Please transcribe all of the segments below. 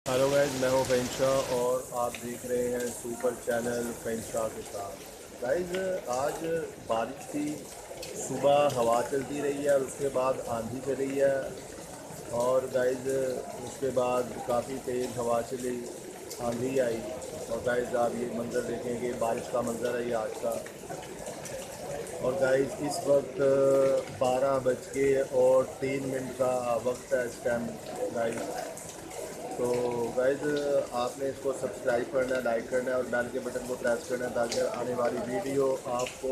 Hello guys, मैं हूँ फ़हीम शाह और आप देख रहे हैं सुपर चैनल फ़हीम शाह के साथ। गाइस, आज बारिश थी, सुबह हवा चलती रही है और उसके बाद आंधी चली है। और गाइस, उसके बाद काफ़ी तेज़ हवा चली, आंधी आई। और गाइस, आप ये मंज़र देखेंगे, बारिश का मंज़र है ये आज का। और गाइस, इस वक्त 12 बज के और 3 मिनट का वक्त है इस टाइम गाइस। तो गाइज़, आपने इसको सब्सक्राइब करना है, लाइक करना है और बेल के बटन को प्रेस करना है ताकि आने वाली वीडियो आपको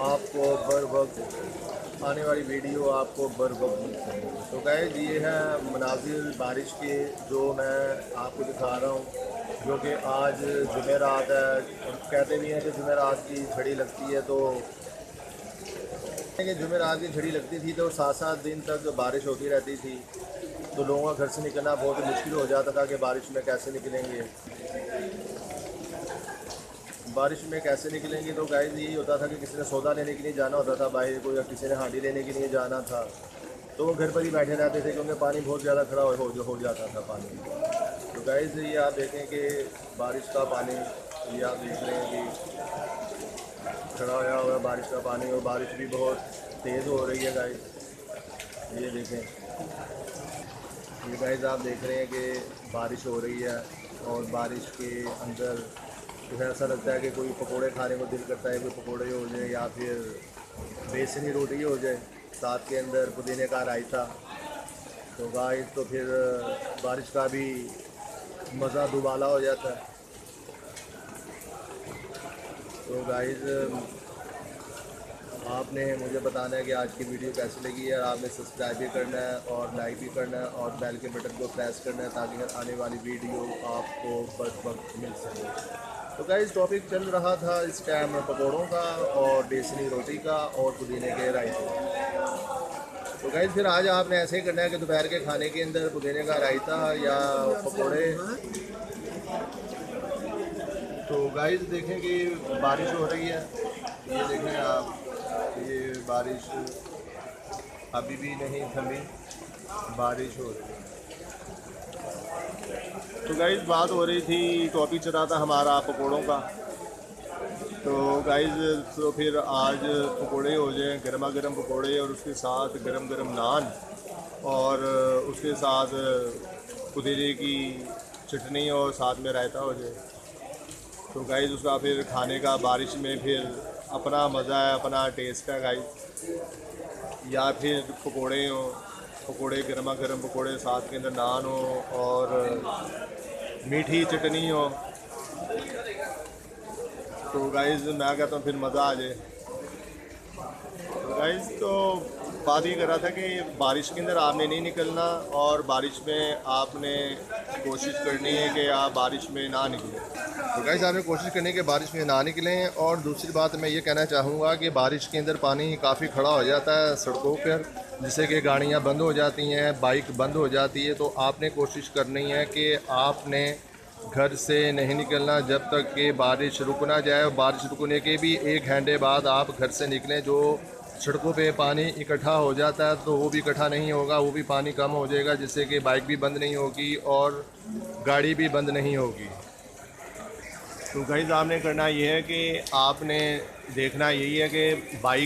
आपको बर वक्त आने वाली वीडियो आपको बर वक्त मिल सके। तो गाइज़, ये है मनाजिर बारिश के जो मैं आपको दिखा रहा हूँ, जो कि आज जुमेरात है। कहते भी हैं कि जुमेरात की झड़ी लगती है, तो कि जुमेरात की झड़ी लगती थी तो 7-7 दिन तक बारिश होती रहती थी। तो लोगों का घर से निकलना बहुत ही मुश्किल हो जाता था कि बारिश में कैसे निकलेंगे। तो गाइस, यही होता था कि किसी ने सौदा लेने के लिए जाना होता था बाहर को, या किसी ने हांडी लेने के लिए जाना था, तो वो घर पर ही बैठे रहते थे क्योंकि पानी बहुत ज़्यादा खड़ा हो जाता था पानी। तो गाइस, ये आप देखें कि बारिश का पानी, ये आप देख रहे हैं कि खड़ा होया हुआ है बारिश का पानी, और बारिश भी बहुत तेज़ हो रही है गाइस। ये देखें, ये गाइस आप देख रहे हैं कि बारिश हो रही है और बारिश के अंदर जो है ऐसा लगता है कि कोई पकोड़े खाने को दिल करता है, कोई पकोड़े हो जाए या फिर बेसनी रोटी हो जाए, साथ के अंदर पुदीने का रायता। तो गाइस, तो फिर बारिश का भी मज़ा दुबाला हो जाता है। तो गाइस, आपने मुझे बताना है कि आज की वीडियो कैसी लगी है। आपने सब्सक्राइब भी करना है और लाइक भी करना है और बेल के बटन को प्रेस करना है ताकि आने वाली वीडियो आपको बर वक्त मिल सके। तो गाइस, टॉपिक चल रहा था इस टाइम पकौड़ों का और बेसनी रोटी का और पुदीने के रायते। तो गाइस, फिर आज आपने ऐसे ही करना है कि दोपहर के खाने के अंदर पुदीने का रायता या पकौड़े। तो गाइस, देखें कि बारिश हो रही है, ये देखें आप, ये बारिश अभी भी नहीं थमी, बारिश हो रही है। तो गाइस, बात हो रही थी, टॉपिक चल रहा था हमारा पकोड़ों का। तो गाइस, तो फिर आज पकोड़े हो जाए, गर्मा गर्म पकोड़े और उसके साथ गरम गरम नान, और उसके साथ पुदीने की चटनी और साथ में रायता हो जाए। तो गाइस, उसका फिर खाने का बारिश में फिर अपना मज़ा है, अपना टेस्ट है गाइस। या फिर पकोड़े हो, पकोड़े गर्मा गर्म पकोड़े, साथ के अंदर नान हो और मीठी चटनी हो। तो गाइस, मैं कहता हूँ फिर मज़ा आ जाए। तो गाइस, तो बात ये कर रहा था कि बारिश के अंदर आपने नहीं निकलना और बारिश में आपने कोशिश करनी है कि आप बारिश में ना निकलें। तो गाइस, आपने कोशिश करनी है कि बारिश में ना निकलें। और दूसरी बात मैं ये कहना चाहूँगा कि बारिश के अंदर पानी काफ़ी खड़ा हो जाता है सड़कों पर, जिससे कि गाड़ियाँ बंद हो जाती हैं, बाइक बंद हो जाती है। तो आपने कोशिश करनी है कि आपने घर से नहीं निकलना जब तक कि बारिश रुक ना जाए, और बारिश रुकने के भी 1 घंटे बाद आप घर से निकलें। जो सड़कों पे पानी इकट्ठा हो जाता है तो वो भी इकट्ठा नहीं होगा, वो भी पानी कम हो जाएगा, जिससे कि बाइक भी बंद नहीं होगी और गाड़ी भी बंद नहीं होगी। तो गाइस, आपने करना ये है कि आपने देखना यही है कि बाइक